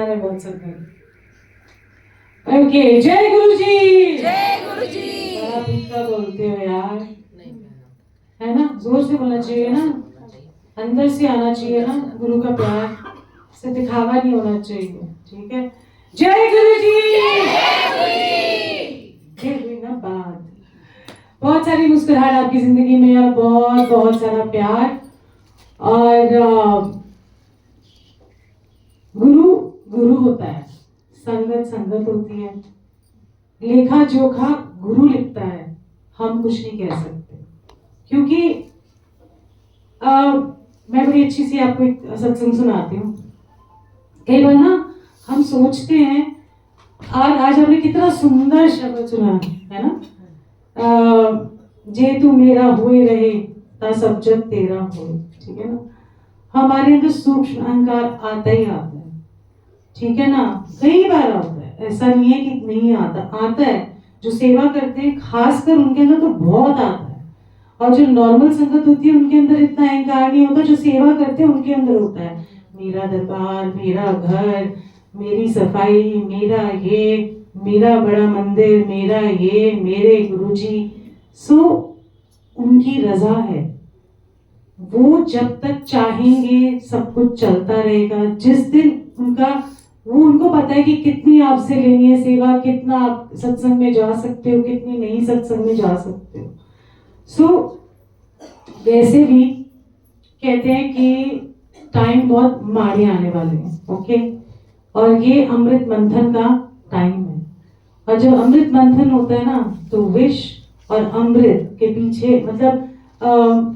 है बहुत सुंदर। ओके, जय गुरु जी। जय गुरु जी। बड़ा फीका बोलते हो यार, है ना? जोर से बोलना चाहिए ना, अंदर से आना चाहिए ना गुरु का प्यार, से दिखावा नहीं होना चाहिए। ठीक है, जय गुरु जी। ये हुई ना बात। बहुत सारी मुस्कुराहट आपकी जिंदगी में और बहुत बहुत सारा प्यार। और गुरु गुरु होता है, संगत संगत होती है, लेखा जोखा गुरु लिखता है। हम कुछ नहीं कह सकते, क्योंकि मैं बड़ी अच्छी सी आपको एक सत्संग सुनाती हूँ। कई बार ना हम सोचते हैं, आज हमने कितना सुंदर शब्द सुना है ना, जे तू मेरा हुए रहे ता सब जग तेरा हो। ठीक है ना, हमारे अंदर सूक्ष्म अहंकार आता ही आता है। ठीक है ना, कई बार आता है, ऐसा नहीं है कि नहीं आता, आता है। जो सेवा करते हैं खासकर उनके अंदर तो बहुत आता है, और जो नॉर्मल संगत होती है उनके अंदर इतना अहंकार नहीं होता। जो सेवा करते हैं उनके अंदर होता है, मेरा दरबार, मेरा घर, मेरी सफाई, मेरा ये, मेरा बड़ा मंदिर, मेरा ये, मेरे गुरुजी। सो उनकी रजा है, वो जब तक चाहेंगे सब कुछ चलता रहेगा। जिस दिन उनको पता है कि कितनी आपसे लेनी है सेवा, कितना आप सत्संग में जा सकते हो, कितनी नहीं सत्संग में जा सकते हो। सो वैसे भी कहते हैं कि टाइम बहुत माड़े आने वाले हैं। ओके, और ये अमृत मंथन का टाइम है। और जब अमृत मंथन होता है ना, तो विष और अमृत के पीछे, मतलब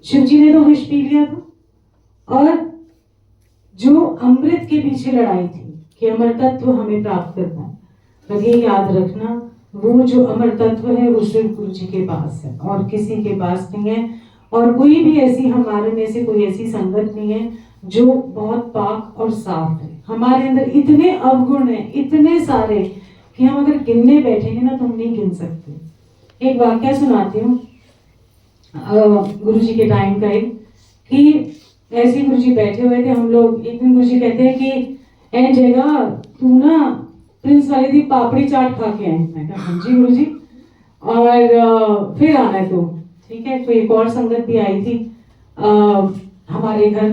शिव जी ने तो विष पी लिया था, और जो अमृत के पीछे लड़ाई थी कि अमर तत्व हमें प्राप्त करना है, पर ये याद रखना, वो जो अमर तत्व है वो सिर्फ गुरु जी के पास है और किसी के पास नहीं है। और कोई भी ऐसी, हमारे में से कोई ऐसी संगत नहीं है जो बहुत पाक और साफ है। हमारे अंदर इतने अवगुण हैं, इतने सारे, कि हम अगर गिनने बैठेंगे ना तो हम नहीं गिन सकते। एक वाक्य सुनाती हूँ गुरु जी के टाइम का, एक कि ऐसे गुरु जी बैठे हुए थे, हम लोग, एक दिन गुरु जी कहते हैं कि ए जगह तू ना प्रिंस वाले दी पापड़ी चाट खा के आए। मैं कहा हाँ जी गुरु जी, और फिर आना है तो ठीक है। तो एक और संगत भी आई थी हमारे घर,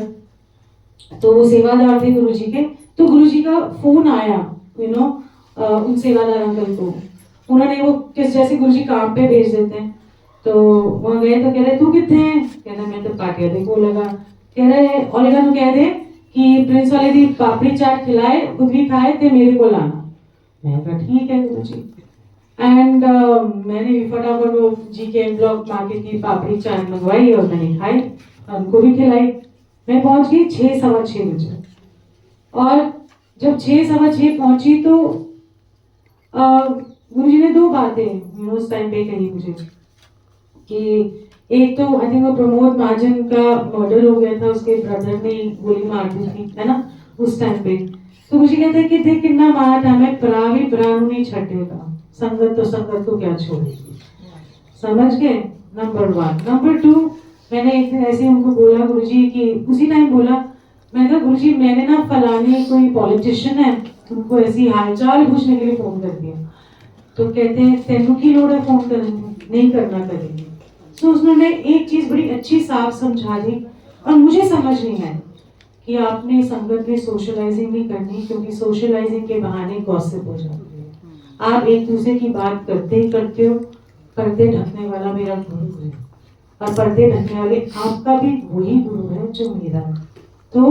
तो वो सेवादार थे गुरु जी के। तो गुरु जी का फोन आया, उन सेवादार अंकल को। उन्होंने वो किस जैसे गुरु जी काम पे भेज देते हैं, तो वहां गए तो कह रहे तू कितने हैं? कह रहा मैं तो पाटिया देखो लगा। कह रहे ओलेगा तो कह दे कि प्रिंस वाले दी पापड़ी चाट खिलाए, खुद भी खाए थे, मेरे को लाना। मैं कहा ठीक है गुरु जी। एंड मैंने भी फटाफट वो जी के ब्लॉक मार्केट की पापड़ी चाट मंगवाई और मैंने खाई, उनको भी खिलाई। मैं पहुंच गई 6:15 बजे, और जब 6:15 पहुंची तो गुरु जी ने दो बातें उस टाइम पे कही मुझे, कि एक तो आई थिंक वो प्रमोद महाजन का मर्डर हो गया था, उसके ब्रदर ने गोली मार दी थी, है ना, उस टाइम पे। तो मुझे कहते हैं कि देख कितना मारा था, मैं प्रावी प्राणु नहीं छटेगा, संगत तो संगत को क्या छोड़ेगी। समझ गए? नंबर 1। नंबर 2, मैंने एक दिन ऐसे उनको बोला गुरुजी की, उसी टाइम बोला, मैंने कहा गुरुजी मैंने ना फलाने कोई पॉलिटिशियन है, उनको ऐसी हालचाल पूछने के लिए फोन कर दिया। तो कहते हैं तेनू की लोड़ है फोन करने, नहीं करना करेंगे। तो उसने एक चीज बड़ी अच्छी साफ समझा दी, और मुझे समझ नहीं है कि आपने संगत में सोशलाइजिंग नहीं करनी, क्योंकि सोशलाइजिंग के बहाने गॉसिप हो जाती है। आप एक दूसरे की बात करते ही करते हो। पर्दे ढकने वाला मेरा गुरु है, और पर्दे ढकने वाले आपका भी वही गुरु है जो मेरा है। तो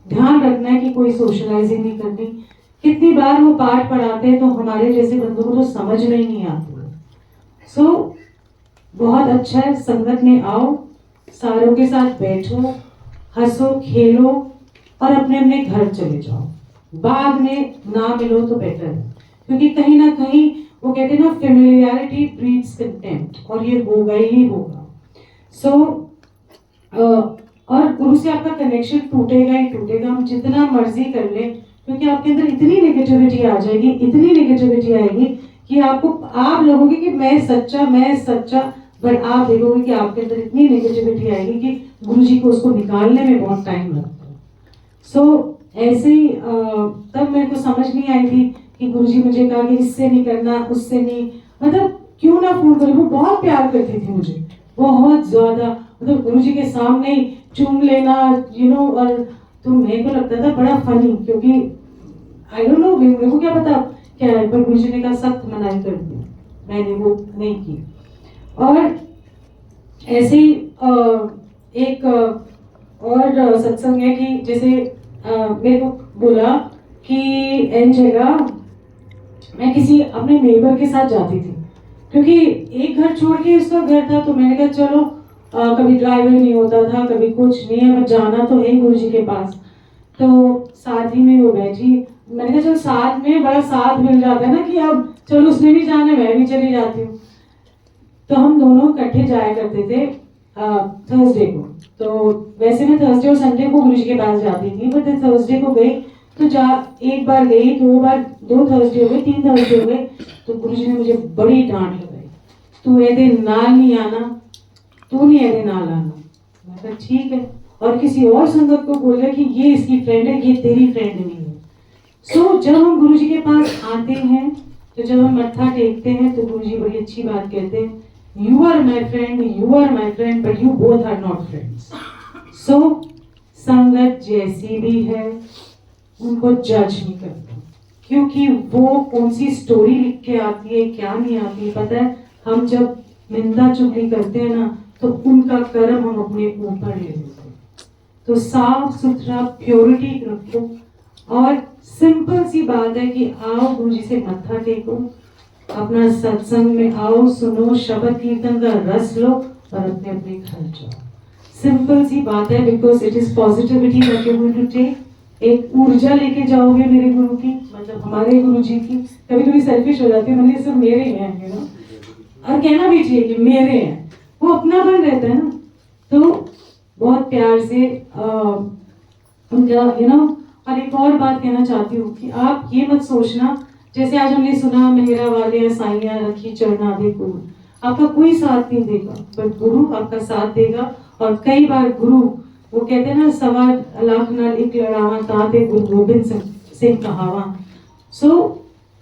ध्यान रखना है कि कोई सोशलाइजिंग नहीं करनी। कितनी बार वो पाठ पढ़ाते हैं तो हमारे जैसे बंदों को तो समझ में ही नहीं आती। सो बहुत अच्छा है, संगत में आओ, सारों के साथ बैठो, हंसो खेलो, और अपने अपने घर चले जाओ। बाद में ना मिलो तो बेटर है, क्योंकि कहीं ना कहीं वो कहते हैं ना, फेमिलियरिटी ब्रीड्स कंटेम्प्ट, और ये होगा ही होगा। सो और गुरु से आपका कनेक्शन टूटेगा ही टूटेगा, हम जितना मर्जी कर ले, क्योंकि आपके अंदर इतनी नेगेटिविटी आ जाएगी, इतनी नेगेटिविटी आएगी कि आप लोगोगे कि मैं सच्चा, बट आप देखोगे कि आपके अंदर इतनी नेगेटिविटी आएगी कि गुरु जी को उसको निकालने में बहुत टाइम लगता है। सो ऐसे ही मेरे को समझ नहीं आई थी कि गुरुजी मुझे कहा कि इससे नहीं करना, उससे नहीं, मतलब क्यों ना फोन करे। वो बहुत प्यार करती थी मुझे, बहुत ज्यादा, मतलब गुरुजी के सामने ही चूम लेना, और तो मेरे को लगता था बड़ा फनी, क्योंकि आई डोंट नो, मेरे को क्या पता क्या है, पर गुरुजी ने कहा सख्त मनाही कर दी, मैंने वो नहीं की। और ऐसे ही एक और सत्संग है कि जैसे मेरे को बोला कि एन जगह मैं किसी अपने नेबर के साथ जाती थी, क्योंकि एक घर छोड़ के उसका घर था, तो मैंने कहा चलो कभी ड्राइवर नहीं होता था, कभी कुछ नहीं है, बट जाना तो है गुरुजी के पास। तो साथ ही में वो बैठी, मैंने कहा चलो साथ में बड़ा साथ मिल जाता है ना, कि अब चलो उसने भी जाना, मैं भी चली जाती हूँ। तो हम दोनों इकट्ठे जाया करते थे थर्सडे को। तो वैसे मैं थर्सडे और संडे को गुरुजी के पास जाती थी, बट थर्सडे को गई तो एक बार गई, दो थर्सडे हो गए, 3 थर्सडे हो गए, तो गुरुजी ने मुझे बड़ी डांट लगाई, तू एदे नाल नहीं आना, तू नहीं एदे नाल आना। मैं कहा ठीक है, और किसी और संगत को बोल रहा कि ये इसकी फ्रेंड है, ये तेरी फ्रेंड नहीं है। सो जब हम गुरुजी के पास आते हैं, तो जब हम मत्था टेकते हैं, तो गुरुजी बड़ी अच्छी बात कहते हैं, you are my friend, but you both are not friends. So संगत जैसी भी है उनको जज नहीं करता, क्योंकि वो कौन सी स्टोरी लिख के आती है, क्या नहीं आती है, पता है। हम जब निंदा चुगली करते हैं ना, तो उनका कर्म हम अपने ऊपर ले लेते हैं। तो साफ सुथरा प्योरिटी रखो, और सिंपल सी बात है कि आओ गुरुजी से मत्था टेको, अपना सत्संग में आओ, सुनो, शब्द कीर्तन का रस लो, और अपने अपने घर जाओ। सिंपल सी बात है, because it is positivity that you going to take. एक ऊर्जा लेके जाओगे मेरे गुरु की, मतलब हमारे गुरु जी की। कभी कभी सेल्फिश हो जाती है, मैंने ये सब मेरे हैं, और कहना भी चाहिए कि मेरे हैं, वो अपनापन रहता है ना। तो बहुत प्यार से उनका और एक और बात कहना चाहती हूँ कि आप ये मत सोचना, जैसे आज हमने सुना मेहरा वाले साइयां रखी चरना दे गुरु, आपका कोई साथ नहीं देगा, पर गुरु आपका साथ देगा। और कई बार गुरु, वो कहते हैं ना, 1.25 लाख नाल एक लड़ावा ताते गुरु गोबिंद सिंह कहावा। सो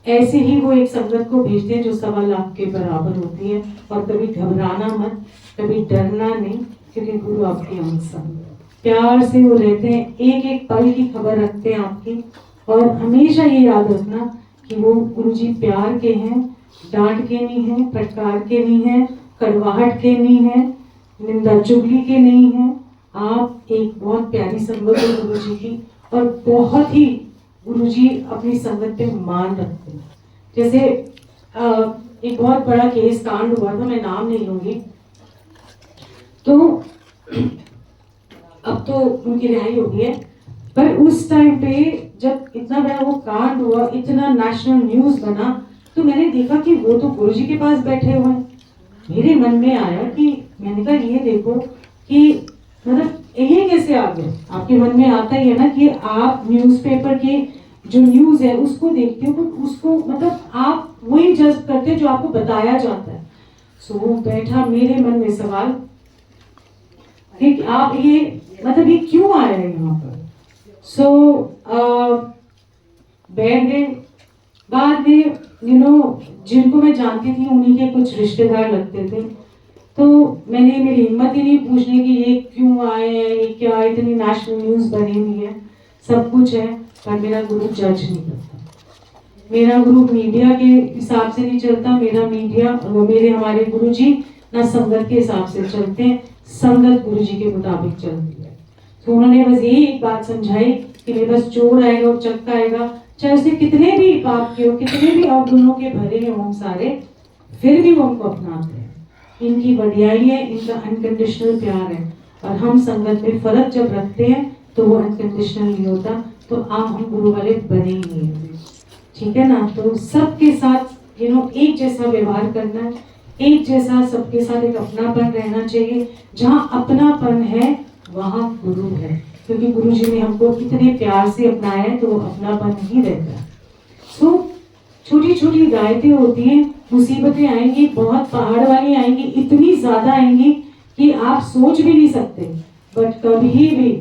ऐसे ही वो एक संगत को भेजते हैं जो 1.25 लाख के बराबर होती है। और कभी घबराना मत, कभी डरना नहीं, क्योंकि गुरु आपके अंग संग प्यार से वो रहते हैं, एक एक पल की खबर रखते हैं आपकी। और हमेशा ये याद रखना कि वो गुरुजी प्यार के हैं, डांट के नहीं है, फटकार के नहीं है, कड़वाहट के नहीं है, निंदा चुगली के नहीं है। आप एक बहुत प्यारी संगत हो गुरुजी की, और बहुत ही गुरुजी अपनी संगत पे मान रखते हैं। जैसे एक बहुत बड़ा केस कांड हुआ था, मैं नाम नहीं लूंगी, तो अब तो उनकी रिहाई हो गई है, पर उस टाइम पे जब इतना बड़ा वो कांड हुआ, इतना नेशनल न्यूज बना, तो मैंने देखा कि वो तो गुरुजी के पास बैठे हुए हैं। मेरे मन में आया कि मैंने कहा ये देखो कि मतलब ये कैसे आ गया। आपके मन में आता ही है ना कि आप न्यूज़पेपर के जो न्यूज है उसको देखते हो, तो उसको मतलब आप वही जज करते हो जो आपको बताया जाता है। सो बैठा मेरे मन में सवाल कि आप ये मतलब ये क्यों आए हैं यहाँ पर। सो बैठ गए। बाद में जिनको मैं जानती थी उन्हीं के कुछ रिश्तेदार लगते थे, तो मेरी हिम्मत ही नहीं पूछने की ये क्यों आए हैं, ये क्या, इतनी नेशनल न्यूज बनी हुई है, सब कुछ है, पर मेरा गुरु जज नहीं करता। मेरा गुरु मीडिया के हिसाब से नहीं चलता, हमारे गुरु जी ना संगत के हिसाब से चलते हैं, संगत गुरु जी के मुताबिक चलती है। तो उन्होंने बस यही एक बात समझाई कि मेरे पास चोर आएगा और चक्का आएगा, चाहे उसने कितने भी पाप किए हो, कितने भी अवगुणों के भरे हो हम सारे, फिर भी वो हमको अपनाते हैं। इनकी बढ़ियाई है, इनका अनकंडीशनल प्यार है। और हम संगत में फर्क जब रखते हैं तो वो अनकंडीशनल नहीं होता, तो आप हम गुरु वाले बने ही नहीं है, ठीक है ना। तो सबके साथ एक जैसा व्यवहार करना है, एक जैसा सबके साथ एक अपनापन रहना चाहिए। जहाँ अपनापन है वहाँ गुरु है, क्योंकि गुरु जी ने हमको इतने प्यार से अपनाया है, तो वो अपनापन ही रहता है। सो छोटी छोटी हिदायतें होती हैं, मुसीबतें आएंगी, बहुत पहाड़ वाली आएंगी, इतनी ज्यादा आएंगी कि आप सोच भी नहीं सकते, बट कभी भी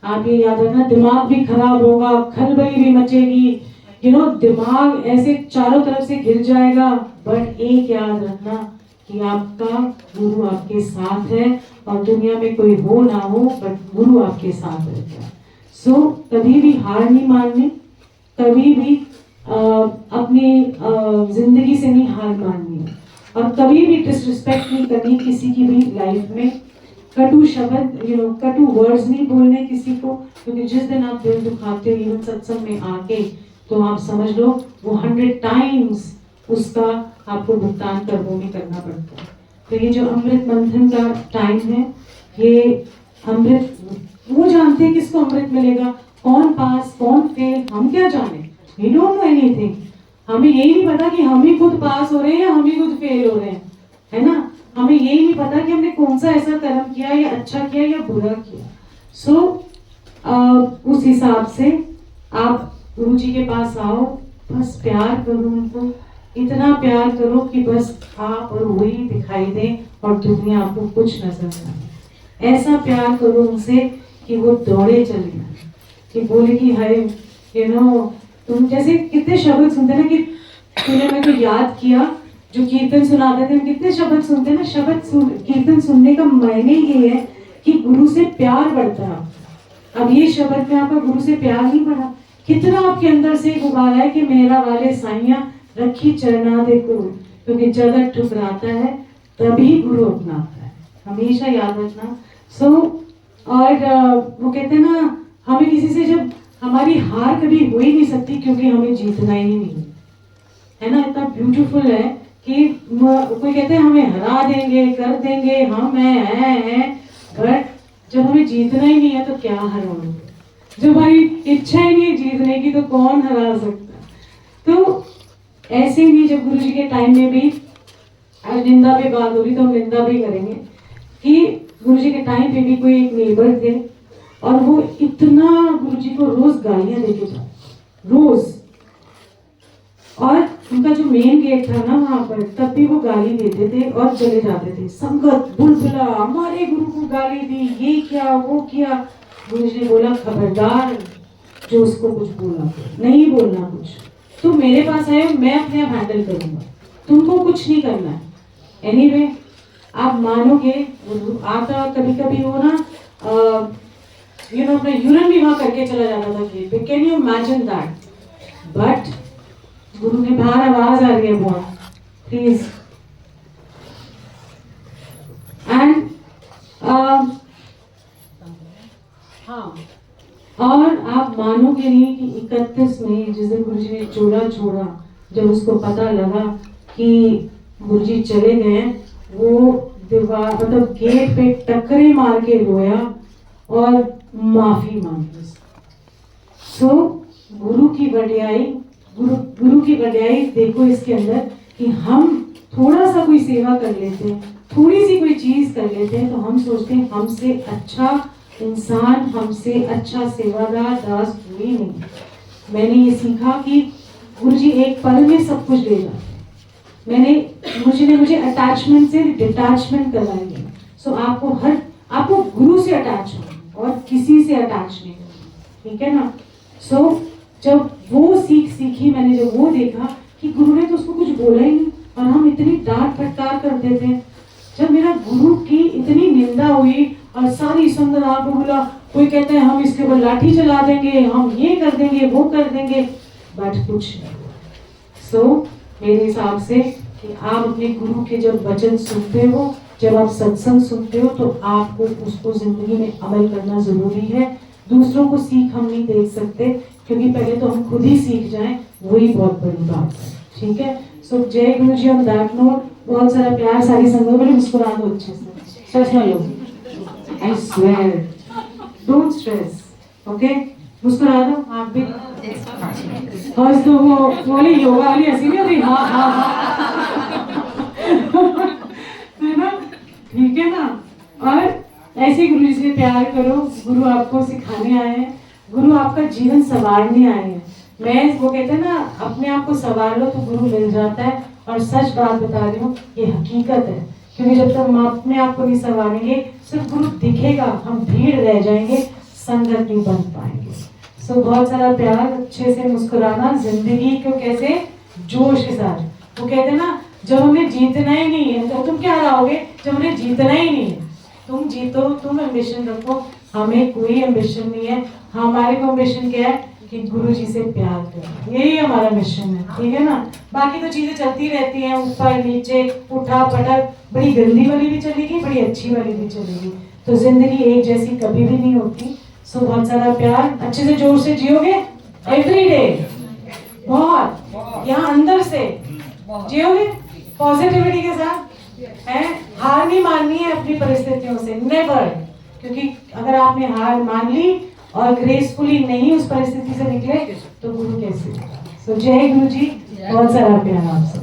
आप ये याद रखना, दिमाग भी खराब होगा, खलबली भी मचेगी, दिमाग ऐसे चारों तरफ से गिर जाएगा, बट एक याद रखना कि आपका गुरु आपके साथ है, और दुनिया में कोई हो ना हो बट गुरु आपके साथ रहता है। सो कभी भी हार नहीं माननी, कभी भी अपनी जिंदगी से नहीं हार माननी है, और कभी भी डिसरिस्पेक्ट नहीं करनी किसी की भी लाइफ में। कटु शब्द कटु वर्ड्स नहीं बोलने किसी को, क्योंकि जिस दिन आप दिल दुखाते हो इवन सत्संग में आके, तो आप समझ लो वो 100 टाइम्स उसका आपको भुगतान कर्मों में करना पड़ता है। तो ये जो अमृत मंथन का टाइम है, ये अमृत, वो जानते हैं किसको अमृत मिलेगा, कौन पास कौन फेल, हम क्या जाने, वी डोंट नो एनीथिंग। हमें यही नहीं पता कि हम ही खुद पास हो रहे हैं या हम ही खुद फेल हो रहे हैं, है ना। हमें यही नहीं पता कि हमने कौन सा ऐसा कर्म किया, या अच्छा किया या बुरा किया। सो उस हिसाब से आप गुरु जी के पास आओ, बस प्यार करो उनको, इतना प्यार करो कि बस आप और वही दिखाई दे और दुनिया आपको कुछ नजर न आए। ऐसा प्यार करो उनसे कि वो दौड़े चले, कि बोले कि हाय तुम जैसे कितने शब्द सुनते ना, कि तूने मेरे को याद किया, जो कीर्तन सुनाते थे, हम कितने शब्द सुनते हैं ना, कीर्तन सुनने का मायने ये है कि गुरु से प्यार बढ़ता है। अब ये शब्द में आपका गुरु से प्यार नहीं बढ़ा, कितना आपके अंदर से एक उबाल है कि मेरा वाले साइया रखी चरना दे गुरु, क्योंकि जगत ठुकराता है तभी गुरु अपनाता है, हमेशा याद रखना। और वो कहते हैं ना, हमें किसी से, जब हमारी हार कभी हो ही नहीं सकती, क्योंकि हमें जीतना ही नहीं है ना। इतना ब्यूटीफुल है कि कोई कहते हैं हमें हरा देंगे, कर देंगे, हम हैं, बट जब हमें जीतना ही नहीं है तो क्या हराओगे, जब हमारी इच्छा ही नहीं है जीतने की तो कौन हरा सकता। तो ऐसे ही जब गुरु जी के टाइम में भी, आज निंदा पे बात हो रही तो हम निंदा भी करेंगे, कि गुरु जी के टाइम पे भी कोई एक नेबर थे, और वो इतना गुरु जी को रोज गालियां देके जाते, रोज, और उनका जो मेन गेट था ना वहां पर, तब भी वो गाली देते थे और चले जाते थे। संगत बुलबुला, हमारे गुरु को गाली दी, ये क्या वो किया। गुरु जी ने बोला खबरदार, जो उसको कुछ बोला नहीं बोलना कुछ, तुम मेरे पास आए, मैं अपने आप हैंडल करूंगा, तुमको कुछ नहीं करना है। एनीवे, आप मानोगे, आता कभी कभी हो ना, अपना यूरिन भी वहां करके चला जाता था गेट पे, can you imagine that. But गुरु ने बाहर आवाज आ रही है बहुत, प्लीज, एंड हाँ, और आप मानोगे नहीं कि 31 मई जिस दिन गुरु जी ने चोला छोड़ा, जब उसको पता लगा कि गुरु जी चले गए, वो दीवार मतलब गेट पे टक्करे मार के रोया और माफी मांगी। सो गुरु की बढ़ियाई, गुरु की बढ़ियाई देखो इसके अंदर, कि हम थोड़ा सा कोई सेवा कर लेते हैं, थोड़ी सी कोई चीज कर लेते हैं, तो हम सोचते हैं हमसे अच्छा इंसान, हमसे अच्छा सेवादार दास कोई नहीं। मैंने ये सीखा कि गुरु जी एक पल में सब कुछ दे जाते हैं। गुरु जी ने मुझे अटैचमेंट से डिटैचमेंट करवाई है। सो आपको गुरु से अटैच हो और किसी से अटैच नहीं हो, ठीक है ना। सो जब वो सीखी मैंने, जब वो देखा कि गुरु ने तो उसको कुछ बोला ही नहीं, और हम इतनी डांट फटकार करते थे। जब मेरा गुरु की इतनी निंदा हुई और सारी संगत आपको बोला, कोई कहते हैं हम इसके ऊपर लाठी चला देंगे, हम ये कर देंगे, वो कर देंगे, बट कुछ नहीं। सो मेरे हिसाब से कि आप अपने गुरु के जब वचन सुनते हो, जब आप सत्संग सुनते हो, तो आपको उसको जिंदगी में अमल करना जरूरी है। दूसरों को सीख हम नहीं देख सकते, क्योंकि पहले तो हम खुद ही सीख जाएं, वही बहुत बड़ी बात है, ठीक है। सो जय गुरु जी। ऑन दैट नोट, बहुत सारा प्यार, सारी संगत में मुस्कुरा दो अच्छे से, सच में लो, I swear, don't stress, okay, मुस्कुरा दो आप भी। हंस दो, वो वाली योगा वाली हंसी नहीं होती, हाँ हाँ है ना, ठीक है ना। और ऐसे गुरु जी से प्यार करो, गुरु आपको सिखाने आए हैं, गुरु आपका जीवन संवारने आए हैं। वो कहते हैं ना, अपने आप को संवार लो तो गुरु मिल जाता है। और सच बात बता रही हूँ, ये हकीकत है, क्योंकि जब तक हम अपने आप को नहीं संवारेंगे, सिर्फ गुरु दिखेगा, हम भीड़ रह जाएंगे, संगत नहीं बन पाएंगे। सो बहुत सारा प्यार, अच्छे से मुस्कुराना, जिंदगी को कैसे जोश के साथ। वो कहते हैं ना, जब हमें जीतना ही नहीं है तो तुम क्या रहोगे, जब हमें जीतना ही नहीं है तुम जीतो, तुम एम्बिशन रखो। हमें कोई एम्बिशन नहीं है, हमारे को एम्बिशन क्या है कि गुरु जी से प्यार करना, यही हमारा मिशन है, ठीक है ना। बाकी तो चीजें चलती रहती हैं, ऊपर नीचे उठा पटक, बड़ी गंदी वाली भी चलेगी, बड़ी अच्छी वाली भी चलेगी। तो जिंदगी एक जैसी कभी भी नहीं होती। सो बहुत सारा प्यार, अच्छे से जोर से जियोगे एवरी डे, बहुत यहाँ अंदर से जियोगे पॉजिटिविटी के साथ, है। हार नहीं माननी है अपनी परिस्थितियों से, नेवर। क्योंकि अगर आपने हार मान ली और ग्रेसफुली नहीं उस परिस्थिति से निकले तो गुरु कैसे। सो जय गुरु जी, बहुत सारा प्यार आप सब।